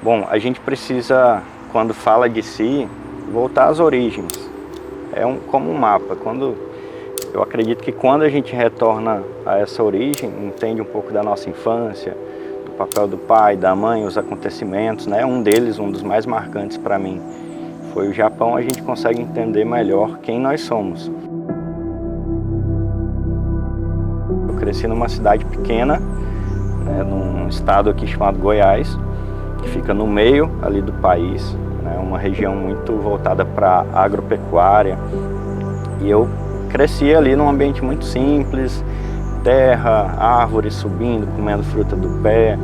Bom, a gente precisa, quando fala de si, voltar às origens. Como um mapa. Eu acredito que quando a gente retorna a essa origem, entende um pouco da nossa infância, do papel do pai, da mãe, os acontecimentos, né? Um dos mais marcantes para mim, foi o Japão. A gente consegue entender melhor quem nós somos. Eu cresci numa cidade pequena, né, num estado aqui chamado Goiás, que fica no meio ali do país, né, uma região muito voltada para a agropecuária. E eu cresci ali num ambiente muito simples, terra, árvores subindo, comendo fruta do pé,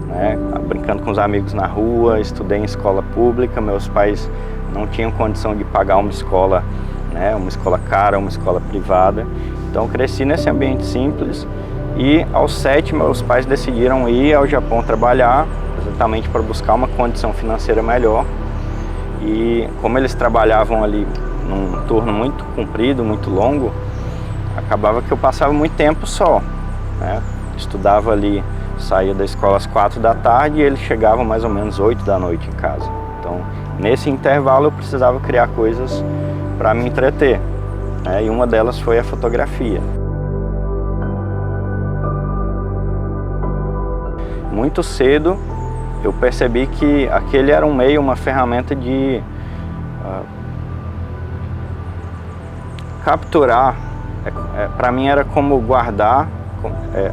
né, brincando com os amigos na rua. Estudei em escola pública, meus pais não tinham condição de pagar uma escola, né, uma escola cara, uma escola privada. Então cresci nesse ambiente simples e aos 7 meus pais decidiram ir ao Japão trabalhar, exatamente para buscar uma condição financeira melhor. E como eles trabalhavam ali num turno muito comprido, muito longo, acabava que eu passava muito tempo só, né? Estudava ali, saía da escola às 4 da tarde e eles chegavam mais ou menos 8 da noite em casa. Então, nesse intervalo eu precisava criar coisas para me entreter, né? E uma delas foi a fotografia. Muito cedo eu percebi que aquele era um meio, uma ferramenta de capturar. Para mim era como guardar,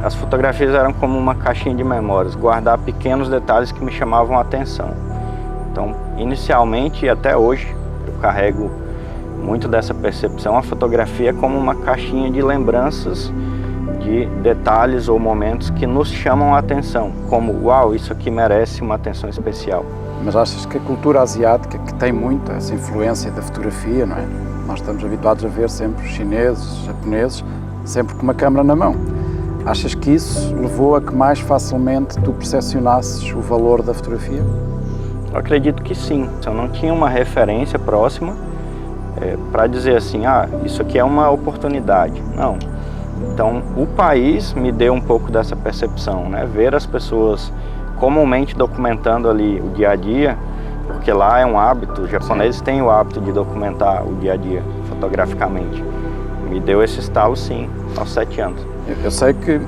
as fotografias eram como uma caixinha de memórias, guardar pequenos detalhes que me chamavam a atenção. Então, inicialmente e até hoje, eu carrego muito dessa percepção, a fotografia como uma caixinha de lembranças, de detalhes ou momentos que nos chamam a atenção, como, uau, isso aqui merece uma atenção especial. Mas achas que a cultura asiática, que tem muito essa influência da fotografia, não é? Nós estamos habituados a ver sempre os chineses, japoneses, sempre com uma câmera na mão. Achas que isso levou a que mais facilmente tu percepcionasses o valor da fotografia? Eu acredito que sim. Eu não tinha uma referência próxima para dizer assim, isso aqui é uma oportunidade. Não. Então, o país me deu um pouco dessa percepção, né? Ver as pessoas comumente documentando ali o dia a dia, porque lá é um hábito, os japoneses têm o hábito de documentar o dia a dia fotograficamente. Me deu esse estalo, sim, aos 7 anos. Eu sei que,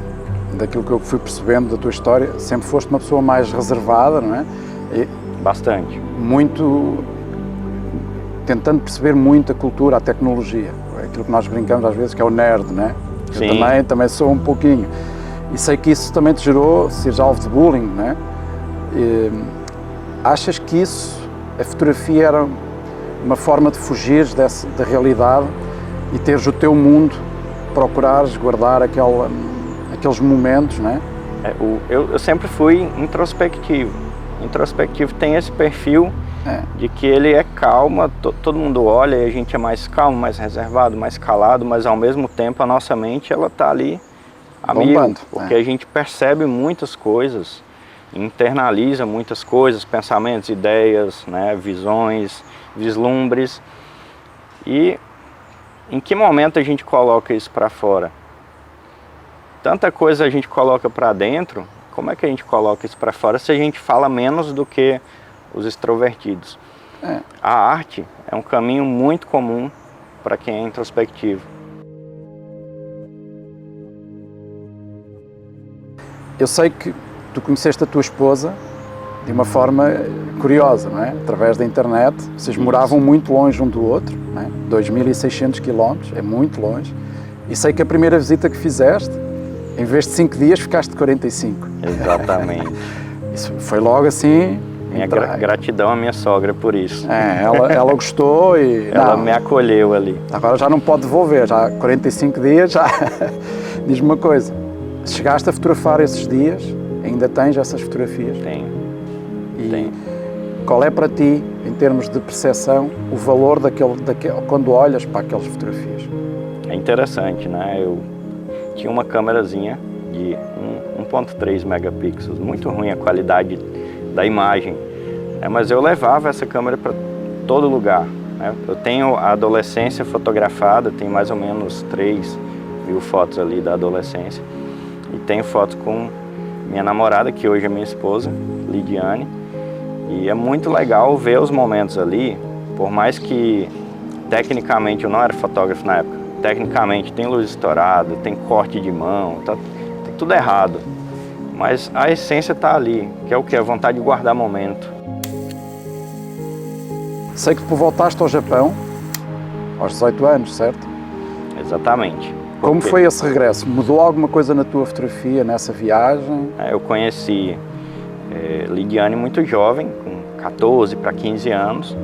daquilo que eu fui percebendo da tua história, sempre foste uma pessoa mais reservada, não é? Bastante. Muito, tentando perceber muito a cultura, a tecnologia. Aquilo que nós brincamos às vezes, que é o nerd, não é? Eu também sou um pouquinho. E sei que isso também te gerou seres alvo de bullying, não é? Achas que isso, a fotografia era uma forma de fugires da realidade e teres o teu mundo, procurares guardar aqueles momentos, não é? Eu sempre fui introspectivo. Introspectivo tem esse perfil de que ele é calmo, todo mundo olha e a gente é mais calmo, mais reservado, mais calado, mas ao mesmo tempo a nossa mente ela está ali bombando, porque a gente percebe muitas coisas, internaliza muitas coisas, pensamentos, ideias, né, visões, vislumbres. E em que momento a gente coloca isso para fora? Tanta coisa a gente coloca para dentro, como é que a gente coloca isso para fora se a gente fala menos do que os extrovertidos? A arte é um caminho muito comum para quem é introspectivo. Eu sei que tu conheceste a tua esposa de uma forma curiosa, não é? Através da internet. Vocês moravam muito longe um do outro, não é? 2.600 quilómetros, é muito longe. E sei que a primeira visita que fizeste, em vez de 5 dias, ficaste 45. Exatamente. Isso foi logo assim... Minha gratidão à minha sogra por isso. Ela gostou e... Ela me acolheu ali. Agora já não pode devolver, já 45 dias, já... Diz-me uma coisa, chegaste a fotografar esses dias? Ainda tens essas fotografias? Tenho. Qual é para ti, em termos de percepção, o valor quando olhas para aquelas fotografias? É interessante, né? Eu tinha uma câmerazinha de 1.3 megapixels, muito ruim a qualidade da imagem, mas eu levava essa câmera para todo lugar, né? Eu tenho a adolescência fotografada, tem mais ou menos 3.000 fotos ali da adolescência, e tenho fotos com minha namorada, que hoje é minha esposa, Lidiane, E é muito legal ver os momentos ali, por mais que tecnicamente eu não era fotógrafo na época, tecnicamente tem luz estourada, tem corte de mão, tá tudo errado. Mas a essência está ali, que é o que? A vontade de guardar momento. Sei que tu voltaste ao Japão aos 18 anos, certo? Exatamente. Como foi esse regresso? Mudou alguma coisa na tua fotografia nessa viagem? Eu conheci Lidiane muito jovem, com 14 para 15 anos.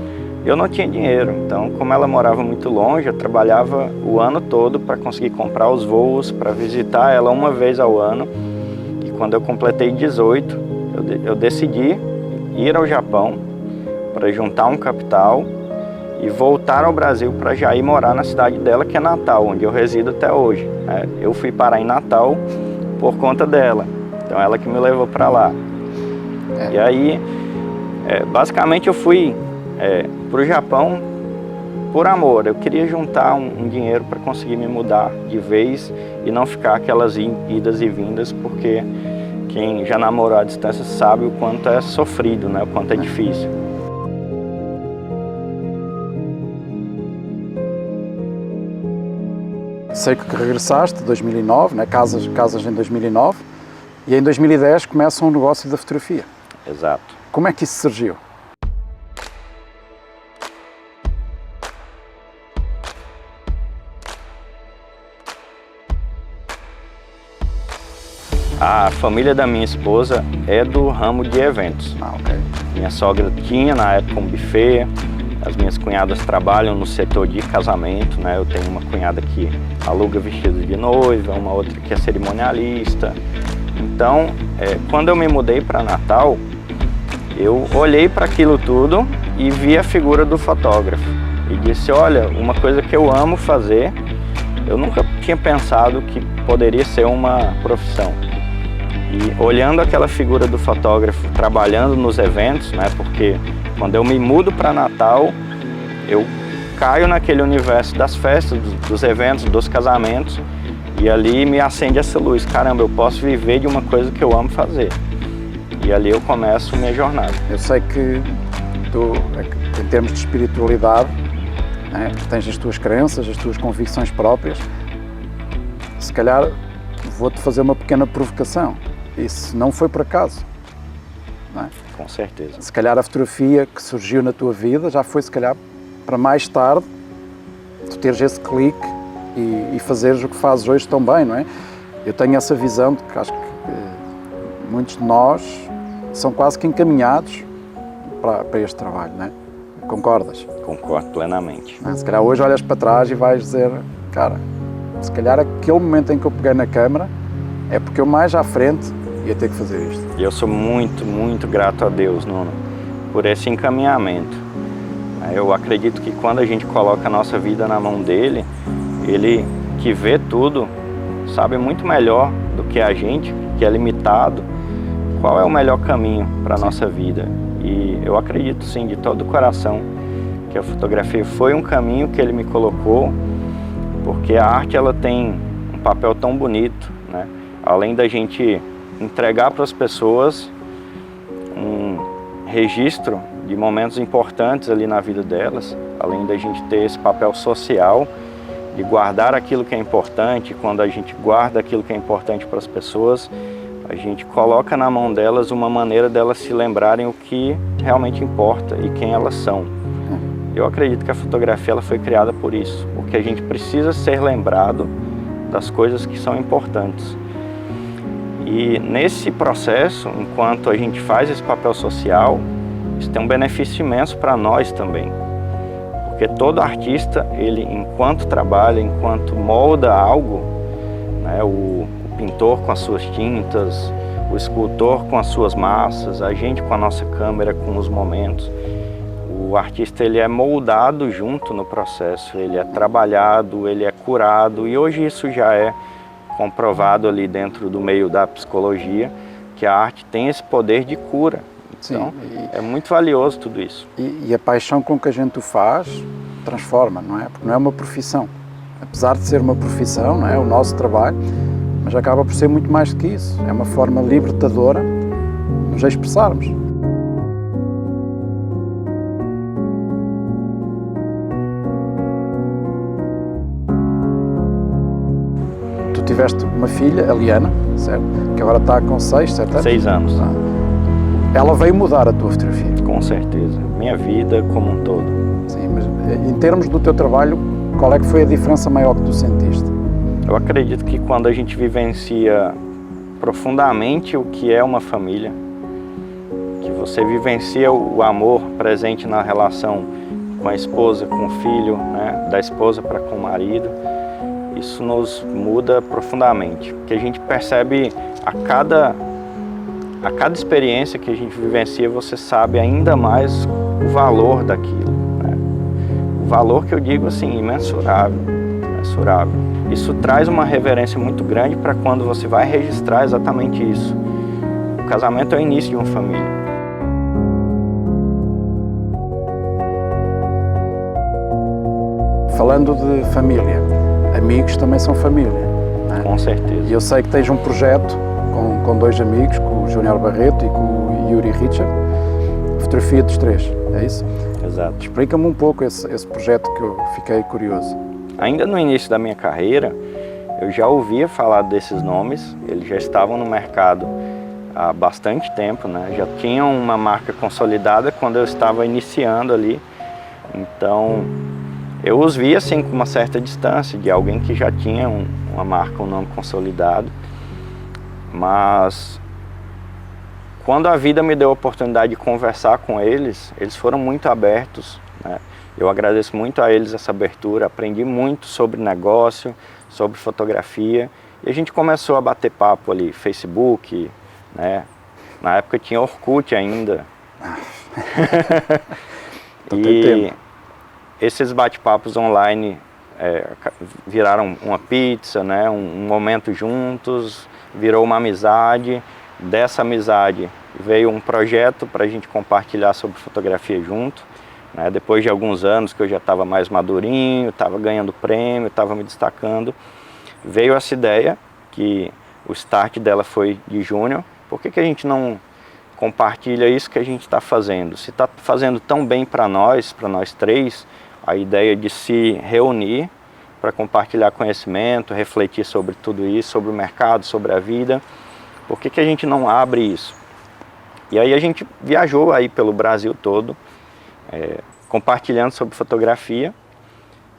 Eu não tinha dinheiro, então como ela morava muito longe, eu trabalhava o ano todo para conseguir comprar os voos, para visitar ela uma vez ao ano. E quando eu completei 18, eu decidi ir ao Japão para juntar um capital e voltar ao Brasil para já ir morar na cidade dela, que é Natal, onde eu resido até hoje. Eu fui parar em Natal por conta dela, então ela que me levou para lá. E aí, basicamente eu fui para o Japão por amor. Eu queria juntar um dinheiro para conseguir me mudar de vez e não ficar aquelas idas e vindas, porque quem já namorou à distância sabe o quanto é sofrido, né? O quanto é difícil. Sei que regressaste em 2009, né? casas em 2009, e em 2010 começa um negócio da fotografia. Exato. Como é que isso surgiu? A família da minha esposa é do ramo de eventos. Ok. Minha sogra tinha na época um buffet, as minhas cunhadas trabalham no setor de casamento, né? Eu tenho uma cunhada que aluga vestido de noiva, uma outra que é cerimonialista. Então, quando eu me mudei para Natal, eu olhei para aquilo tudo e vi a figura do fotógrafo. E disse, olha, uma coisa que eu amo fazer, eu nunca tinha pensado que poderia ser uma profissão. E olhando aquela figura do fotógrafo trabalhando nos eventos, né, porque quando eu me mudo para Natal, eu caio naquele universo das festas, dos eventos, dos casamentos, e ali me acende essa luz. Caramba, eu posso viver de uma coisa que eu amo fazer. E ali eu começo minha jornada. Eu sei que tu, em termos de espiritualidade, né, tens as tuas crenças, as tuas convicções próprias. Se calhar vou-te fazer uma pequena provocação. Isso não foi por acaso, não é? Com certeza. Se calhar a fotografia que surgiu na tua vida já foi, se calhar, para mais tarde tu teres esse clique e fazeres o que fazes hoje tão bem, não é? Eu tenho essa visão de que acho que muitos de nós são quase que encaminhados para este trabalho, não é? Concordas? Concordo plenamente. Se calhar hoje olhas para trás e vais dizer, cara, se calhar aquele momento em que eu peguei na câmara é porque eu mais à frente ia ter que fazer isto. E eu sou muito, muito grato a Deus, Nuno, por esse encaminhamento. Eu acredito que quando a gente coloca a nossa vida na mão dele, ele que vê tudo, sabe muito melhor do que a gente, que é limitado, qual é o melhor caminho para a nossa vida. E eu acredito sim, de todo o coração, que a fotografia foi um caminho que ele me colocou, porque a arte ela tem um papel tão bonito, né? Além da gente entregar para as pessoas um registro de momentos importantes ali na vida delas, além da gente ter esse papel social de guardar aquilo que é importante. Quando a gente guarda aquilo que é importante para as pessoas, a gente coloca na mão delas uma maneira delas se lembrarem o que realmente importa e quem elas são. Eu acredito que a fotografia ela foi criada por isso, porque a gente precisa ser lembrado das coisas que são importantes. E nesse processo, enquanto a gente faz esse papel social, isso tem um benefício imenso para nós também. Porque todo artista, ele enquanto trabalha, enquanto molda algo, né, o pintor com as suas tintas, o escultor com as suas massas, a gente com a nossa câmera, com os momentos, o artista ele é moldado junto no processo, ele é trabalhado, ele é curado, e hoje isso já é comprovado ali dentro do meio da psicologia, que a arte tem esse poder de cura. Então, é muito valioso tudo isso. E a paixão com que a gente o faz transforma, não é? Porque não é uma profissão. Apesar de ser uma profissão, não é? O nosso trabalho, mas acaba por ser muito mais do que isso. É uma forma libertadora de nos expressarmos. tiveste uma filha, a Liana, certo? Que agora está com 6, 7 anos? 6 anos. Ela veio mudar a tua fotografia. Com certeza. Minha vida como um todo. Sim, mas em termos do teu trabalho, qual é que foi a diferença maior que tu sentiste? Eu acredito que quando a gente vivencia profundamente o que é uma família, que você vivencia o amor presente na relação com a esposa, com o filho, né? Da esposa para com o marido, isso nos muda profundamente, porque a gente percebe a cada experiência que a gente vivencia, você sabe ainda mais o valor daquilo, né? O valor que eu digo assim, imensurável, imensurável. Isso traz uma reverência muito grande para quando você vai registrar exatamente isso. O casamento é o início de uma família. Falando de família, amigos também são família, não é? Com certeza. E eu sei que tens um projeto com 2 amigos, com o Júnior Barreto e com o Yuri Richard, Fotografia dos 3, é isso? Exato. Explica-me um pouco esse projeto que eu fiquei curioso. Ainda no início da minha carreira, eu já ouvia falar desses nomes, eles já estavam no mercado há bastante tempo, né? Já tinham uma marca consolidada quando eu estava iniciando ali, então eu os via assim com uma certa distância de alguém que já tinha uma marca, um nome consolidado, mas quando a vida me deu a oportunidade de conversar com eles, eles foram muito abertos, né? Eu agradeço muito a eles essa abertura, aprendi muito sobre negócio, sobre fotografia, e a gente começou a bater papo ali, Facebook, né? Na época tinha Orkut ainda. E esses bate-papos online viraram uma pizza, né? Um momento juntos, virou uma amizade. Dessa amizade veio um projeto para a gente compartilhar sobre fotografia junto. Né? Depois de alguns anos que eu já estava mais madurinho, estava ganhando prêmio, estava me destacando, veio essa ideia, que o start dela foi de Júnior. Por que a gente não compartilha isso que a gente está fazendo? Se está fazendo tão bem para nós 3, a ideia de se reunir para compartilhar conhecimento, refletir sobre tudo isso, sobre o mercado, sobre a vida, por que a gente não abre isso? E aí a gente viajou aí pelo Brasil todo, compartilhando sobre fotografia,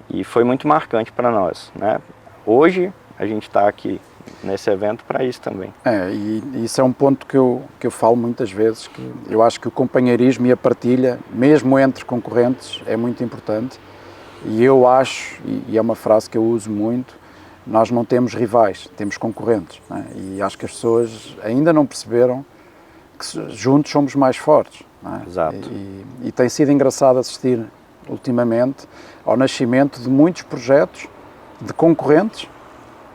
e foi muito marcante para nós, né? Hoje a gente está aqui nesse evento para isso também. E isso é um ponto que eu falo muitas vezes, que eu acho que o companheirismo e a partilha, mesmo entre concorrentes, é muito importante. E eu acho, e é uma frase que eu uso muito, nós não temos rivais, temos concorrentes, não é? E acho que as pessoas ainda não perceberam que juntos somos mais fortes, não é? Exato. E tem sido engraçado assistir ultimamente ao nascimento de muitos projetos de concorrentes,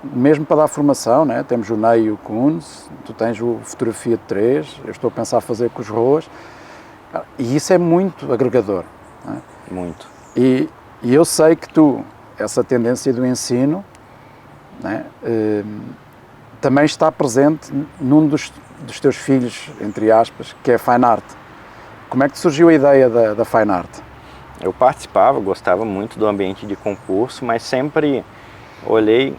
mesmo para dar formação, né? Temos o Ney e o Kunz, tu tens o Fotografia de 3, eu estou a pensar fazer com os Roas, e isso é muito agregador, não é? Muito. E eu sei que tu, essa tendência do ensino, né, também está presente num dos teus filhos, entre aspas, que é Fine Art. Como é que surgiu a ideia da Fine Art? Eu participava, gostava muito do ambiente de concurso, mas sempre olhei,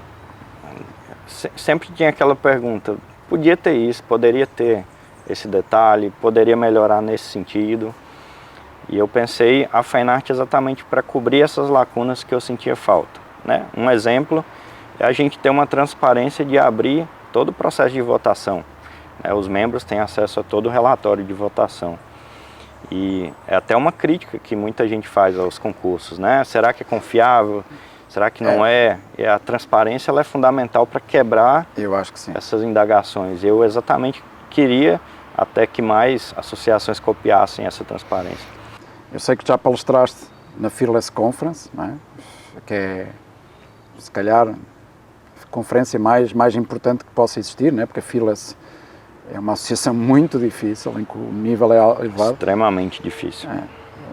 sempre tinha aquela pergunta, podia ter isso, poderia ter esse detalhe, poderia melhorar nesse sentido. E eu pensei a Fine Art exatamente para cobrir essas lacunas que eu sentia falta, né? Um exemplo é a gente ter uma transparência de abrir todo o processo de votação, né? Os membros têm acesso a todo o relatório de votação. E é até uma crítica que muita gente faz aos concursos, né? Será que é confiável? Será que não é? E a transparência ela é fundamental para quebrar Eu acho que sim. essas indagações. Eu exatamente queria até que mais associações copiassem essa transparência. Eu sei que já palestraste na Fearless Conference, não é? Que é, se calhar, a conferência mais importante que possa existir, não é? Porque a Fearless é uma associação muito difícil, em que o nível é elevado. Extremamente difícil.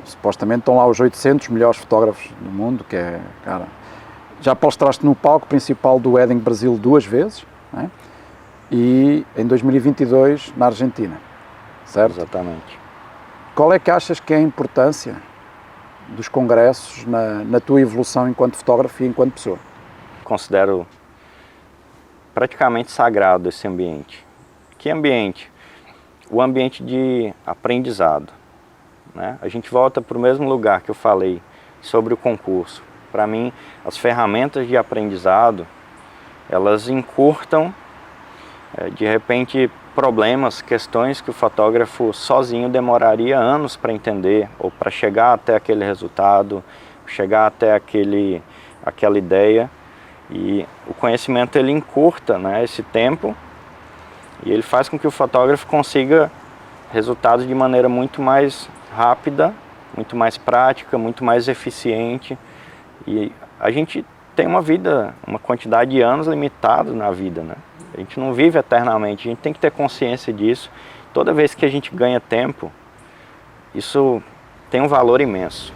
Supostamente estão lá os 800 melhores fotógrafos do mundo, que é, cara... Já palestraste no palco principal do Edding Brasil 2 vezes, não é? E em 2022 na Argentina, certo? Exatamente. Qual é que achas que é a importância dos congressos na tua evolução enquanto fotógrafo e enquanto pessoa? Considero praticamente sagrado esse ambiente. Que ambiente? O ambiente de aprendizado, né? A gente volta para o mesmo lugar que eu falei sobre o concurso. Para mim, as ferramentas de aprendizado, elas encurtam, de repente, problemas, questões que o fotógrafo sozinho demoraria anos para entender, ou para chegar até aquele resultado, chegar até aquela ideia. E o conhecimento, ele encurta, né, esse tempo, e ele faz com que o fotógrafo consiga resultados de maneira muito mais rápida, muito mais prática, muito mais eficiente. E a gente tem uma vida, uma quantidade de anos limitada na vida, né? A gente não vive eternamente, a gente tem que ter consciência disso. Toda vez que a gente ganha tempo, isso tem um valor imenso.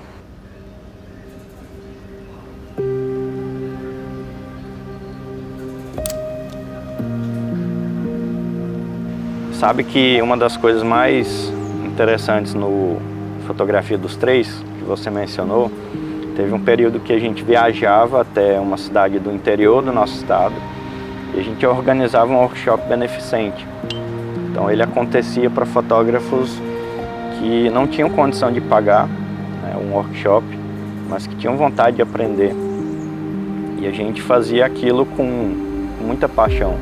Sabe que uma das coisas mais interessantes no Fotografia dos Três, que você mencionou, teve um período que a gente viajava até uma cidade do interior do nosso estado e a gente organizava um workshop beneficente. Então ele acontecia para fotógrafos que não tinham condição de pagar, né, um workshop, mas que tinham vontade de aprender. E a gente fazia aquilo com muita paixão.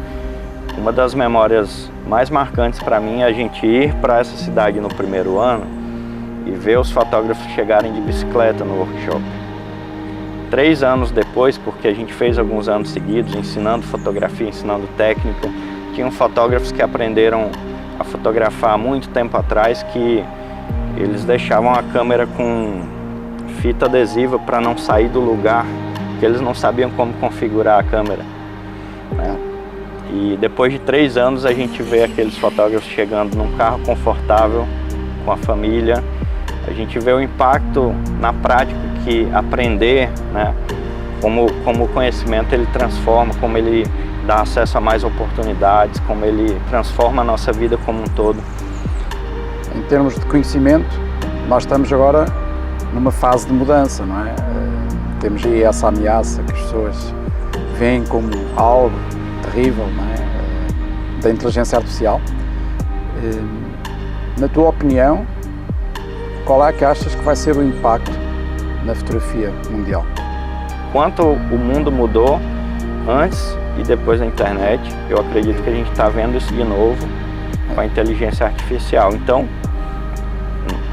Uma das memórias mais marcantes para mim é a gente ir para essa cidade no primeiro ano e ver os fotógrafos chegarem de bicicleta no workshop. 3 anos depois, porque a gente fez alguns anos seguidos ensinando fotografia, ensinando técnica, tinham fotógrafos que aprenderam a fotografar há muito tempo atrás, que eles deixavam a câmera com fita adesiva para não sair do lugar, porque eles não sabiam como configurar a câmera, né? E depois de 3 anos a gente vê aqueles fotógrafos chegando num carro confortável, com a família. A gente vê o impacto na prática que aprender, né, como o conhecimento ele transforma, como ele dá acesso a mais oportunidades, como ele transforma a nossa vida como um todo. Em termos de conhecimento, nós estamos agora numa fase de mudança, não é? Temos aí essa ameaça que as pessoas veem como algo terrível, não é? Da inteligência artificial. Na tua opinião, qual é que achas que vai ser o impacto na fotografia mundial? Quanto o mundo mudou antes e depois da internet, eu acredito que a gente está vendo isso de novo com a inteligência artificial. Então,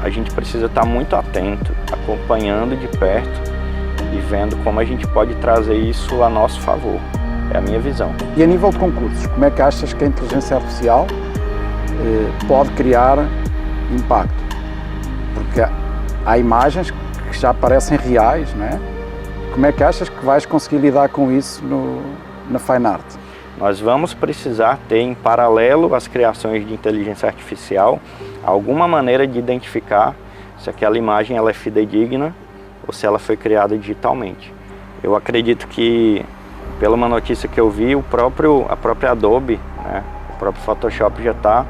a gente precisa estar muito atento, acompanhando de perto e vendo como a gente pode trazer isso a nosso favor. É a minha visão. E a nível de concursos, como é que achas que a inteligência artificial pode criar impacto? Porque há imagens que já parecem reais, não é? Como é que achas que vais conseguir lidar com isso na Fine Art? Nós vamos precisar ter, em paralelo às criações de inteligência artificial, alguma maneira de identificar se aquela imagem ela é fidedigna ou se ela foi criada digitalmente. Eu acredito que, pela uma notícia que eu vi, a própria Adobe, né, o próprio Photoshop já está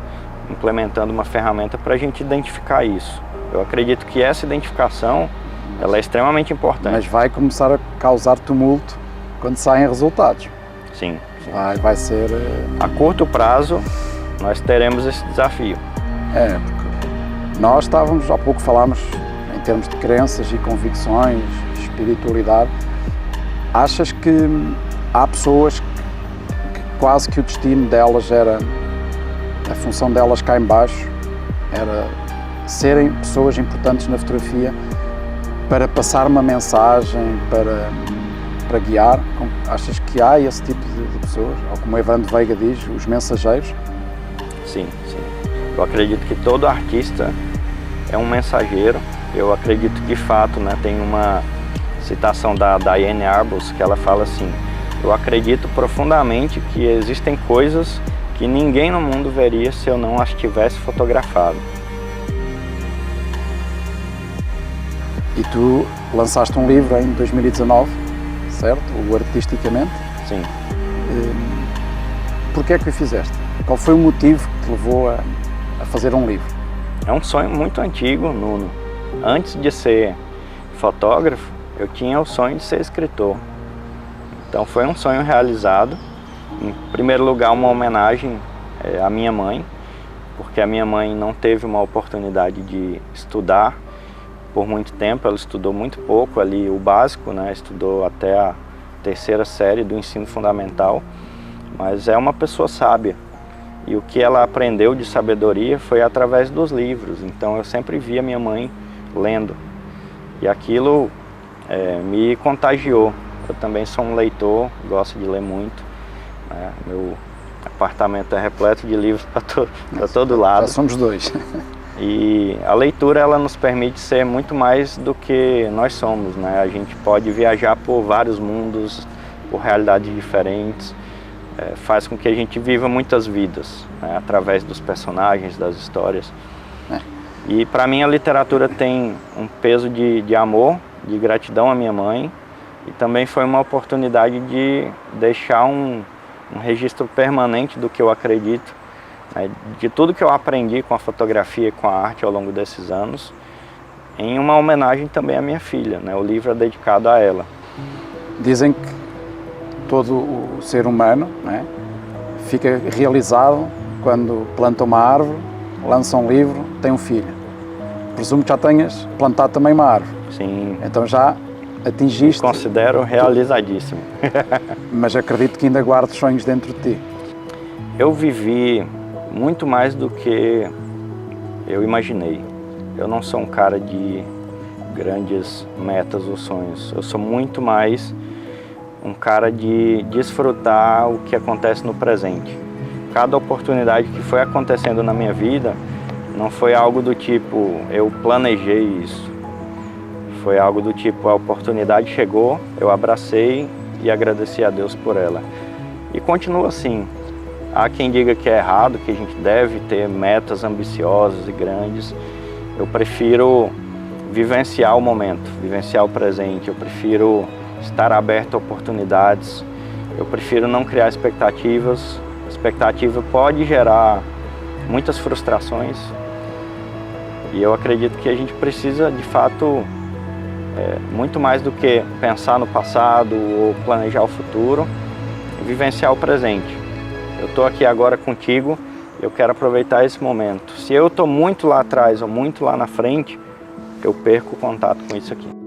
implementando uma ferramenta para a gente identificar isso. Eu acredito que essa identificação ela é extremamente importante. Mas vai começar a causar tumulto quando saem resultados. Sim. Vai ser... A curto prazo, nós teremos esse desafio. Porque nós há pouco falámos em termos de crenças e convicções, espiritualidade. Achas que há pessoas que quase que o destino delas era, a função delas cá em baixo, era serem pessoas importantes na fotografia para passar uma mensagem, para guiar? Achas que há esse tipo de pessoas? Ou como o Evandro Veiga diz, os mensageiros? Sim. Eu acredito que todo artista é um mensageiro. Eu acredito que, de fato, né, tem uma citação da Diane Arbus que ela fala assim: eu acredito profundamente que existem coisas que ninguém no mundo veria se eu não as tivesse fotografado. E tu lançaste um livro em 2019, certo? O Artisticamente. Sim. Porquê é que o fizeste? Qual foi o motivo que te levou a fazer um livro? É um sonho muito antigo, Nuno. Antes de ser fotógrafo, eu tinha o sonho de ser escritor. Então foi um sonho realizado Em primeiro lugar, uma homenagem à minha mãe, porque a minha mãe não teve uma oportunidade de estudar por muito tempo. Ela estudou muito pouco ali, o básico, né? Estudou até a terceira série do ensino fundamental, mas é uma pessoa sábia. E o que ela aprendeu de sabedoria foi através dos livros. Então eu sempre via minha mãe lendo. E aquilo me contagiou. Eu também sou um leitor, gosto de ler muito. Né? Meu apartamento é repleto de livros para todo lado. Já somos dois. E a leitura, ela nos permite ser muito mais do que nós somos, né? A gente pode viajar por vários mundos, por realidades diferentes. Faz com que a gente viva muitas vidas, né? Através dos personagens, das histórias. E para mim a literatura tem um peso de amor, de gratidão à minha mãe. E também foi uma oportunidade de deixar um registro permanente do que eu acredito, né, de tudo que eu aprendi com a fotografia e com a arte ao longo desses anos, em uma homenagem também à minha filha, né? O livro é dedicado a ela. Dizem que todo o ser humano, né, fica realizado quando planta uma árvore, lança um livro, tem um filho. Presumo que já tenhas plantado também uma árvore. Sim. Então já atingiste. Me considero realizadíssimo. Mas acredito que ainda guardes sonhos dentro de ti. Eu vivi muito mais do que eu imaginei. Eu não sou um cara de grandes metas ou sonhos. Eu sou muito mais um cara de desfrutar o que acontece no presente. Cada oportunidade que foi acontecendo na minha vida não foi algo do tipo, eu planejei isso. Foi algo do tipo, a oportunidade chegou, eu abracei e agradeci a Deus por ela. E continua assim. Há quem diga que é errado, que a gente deve ter metas ambiciosas e grandes. Eu prefiro vivenciar o momento, vivenciar o presente. Eu prefiro estar aberto a oportunidades. Eu prefiro não criar expectativas. A expectativa pode gerar muitas frustrações. E eu acredito que a gente precisa, de fato, muito mais do que pensar no passado ou planejar o futuro, vivenciar o presente. Eu estou aqui agora contigo, eu quero aproveitar esse momento. Se eu estou muito lá atrás ou muito lá na frente, eu perco o contato com isso aqui.